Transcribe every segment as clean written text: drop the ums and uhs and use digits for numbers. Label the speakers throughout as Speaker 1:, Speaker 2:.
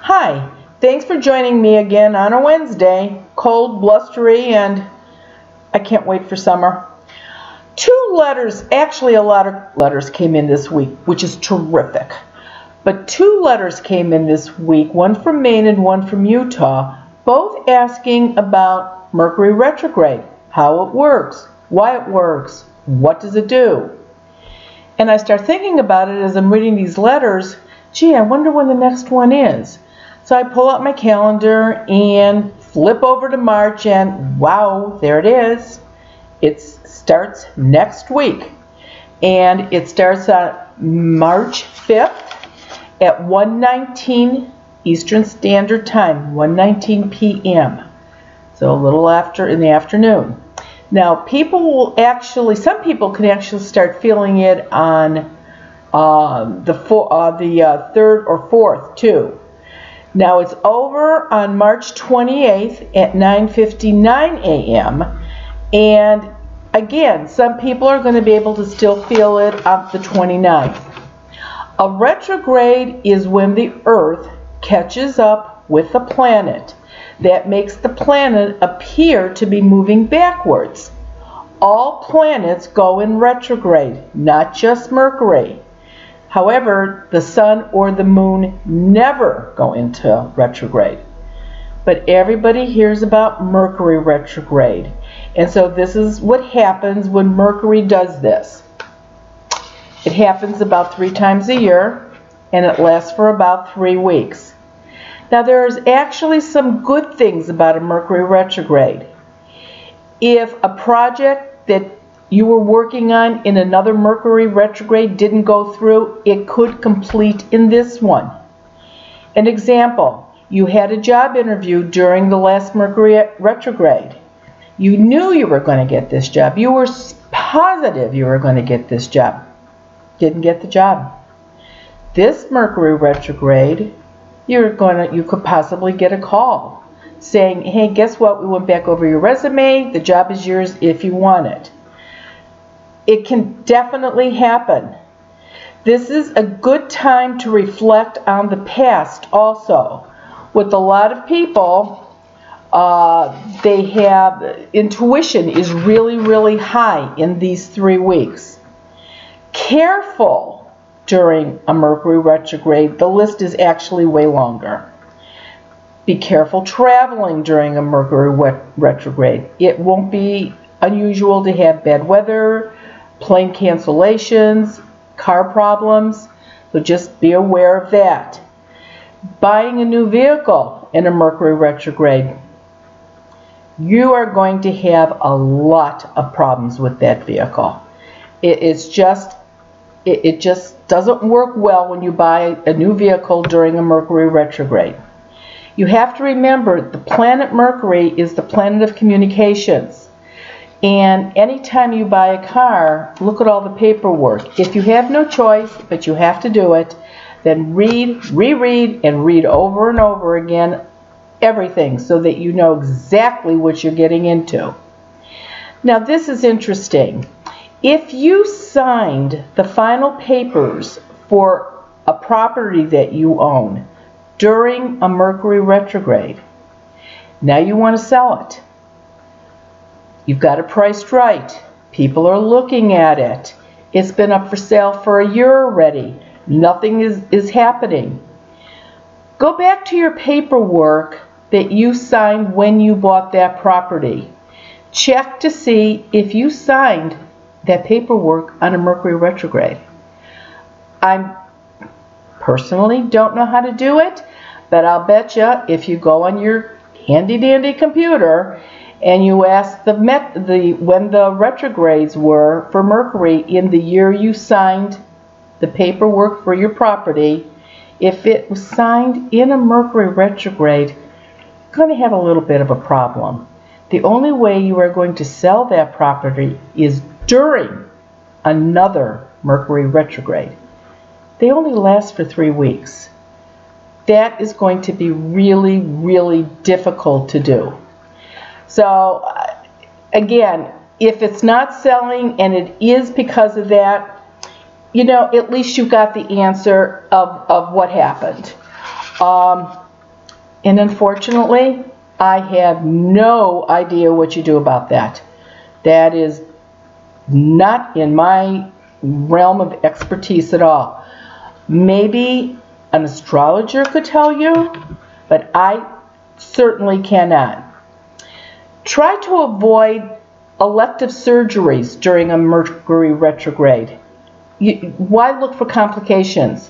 Speaker 1: Hi, thanks for joining me again on a Wednesday. Cold, blustery, and I can't wait for summer. Two letters, actually a lot of letters came in this week, which is terrific. But two letters came in this week, one from Maine and one from Utah, both asking about Mercury retrograde, how it works, why it works, what does it do? And I start thinking about it as I'm reading these letters. Gee, I wonder when the next one is. So I pull out my calendar and flip over to March, and wow, there it is. It starts next week. And it starts on March 5th at 1:19 Eastern Standard Time, 1:19 p.m. So a little after in the afternoon. Now, some people can actually start feeling it on the 3rd or 4th too. Now, it's over on March 28th at 9:59 a.m. And again, some people are going to be able to still feel it on the 29th. A retrograde is when the Earth catches up with the planet. That makes the planet appear to be moving backwards. All planets go in retrograde, not just Mercury. However, the sun or the moon never go into retrograde. But everybody hears about Mercury retrograde. And so this is what happens when Mercury does this. It happens about 3 times a year, and it lasts for about 3 weeks. Now, there's actually some good things about a Mercury retrograde. If a project that you were working on in another Mercury retrograde didn't go through, it could complete in this one. An example, you had a job interview during the last Mercury retrograde. You knew you were going to get this job. You were positive you were going to get this job. Didn't get the job. This Mercury retrograde, you could possibly get a call saying, hey, guess what? We went back over your resume. The job is yours if you want it. It can definitely happen. This is a good time to reflect on the past also. With a lot of people, they have intuition is really, really high in these 3 weeks. Careful during a Mercury retrograde. The list is actually way longer. Be careful traveling during a Mercury retrograde. It won't be unusual to have bad weather, plane cancellations, car problems, so just be aware of that. Buying a new vehicle in a Mercury retrograde, you are going to have a lot of problems with that vehicle. It just doesn't work well when you buy a new vehicle during a Mercury retrograde. You have to remember the planet Mercury is the planet of communications. And anytime you buy a car, look at all the paperwork. If you have no choice, but you have to do it, then reread, and read over and over again everything so that you know exactly what you're getting into. Now, this is interesting. If you signed the final papers for a property that you own during a Mercury retrograde, now you want to sell it. You've got it priced right. People are looking at it. It's been up for sale for a year already. Nothing is happening. Go back to your paperwork that you signed when you bought that property. Check to see if you signed that paperwork on a Mercury retrograde. I personally don't know how to do it, but I'll bet you if you go on your handy-dandy computer and you ask when the retrogrades were for Mercury in the year you signed the paperwork for your property, if it was signed in a Mercury retrograde, you're going to have a little bit of a problem. The only way you are going to sell that property is during another Mercury retrograde. They only last for 3 weeks. That is going to be really, really difficult to do. So, again, if it's not selling and it is because of that, you know, at least you got the answer of what happened. And unfortunately, I have no idea what you do about that. That is not in my realm of expertise at all. Maybe an astrologer could tell you, but I certainly cannot. Try to avoid elective surgeries during a Mercury retrograde. Why look for complications?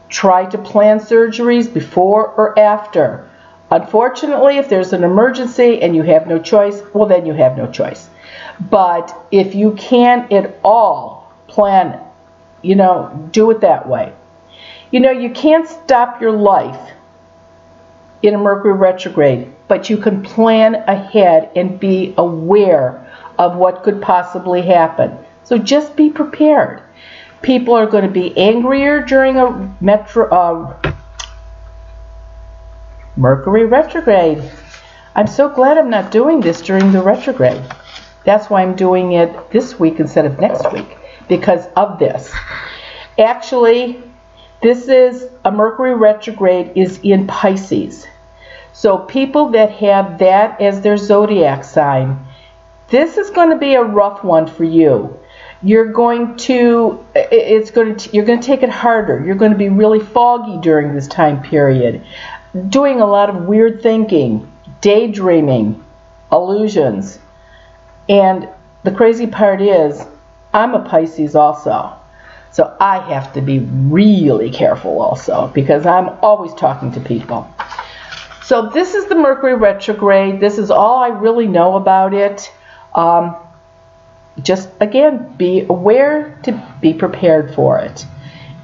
Speaker 1: Try to plan surgeries before or after. Unfortunately, if there's an emergency and you have no choice, well, then you have no choice. But if you can at all plan, do it that way. You can't stop your life in a Mercury retrograde, but you can plan ahead and be aware of what could possibly happen. So just be prepared. People are going to be angrier during a Mercury retrograde. I'm so glad I'm not doing this during the retrograde. That's why I'm doing it this week instead of next week, because of this. Actually, this is a Mercury retrograde is in Pisces. So people that have that as their zodiac sign, this is going to be a rough one for you. You're going to take it harder. You're going to be really foggy during this time period, doing a lot of weird thinking, daydreaming, illusions. And the crazy part is, I'm a Pisces also. So I have to be really careful also, because I'm always talking to people. So this is the Mercury retrograde. This is all I really know about it. Just, again, be aware to be prepared for it.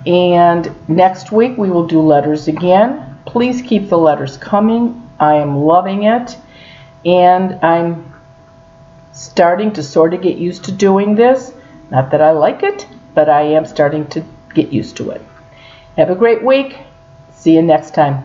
Speaker 1: And next week we will do letters again. Please keep the letters coming. I am loving it. And I'm starting to sort of get used to doing this. Not that I like it, but I am starting to get used to it. Have a great week. See you next time.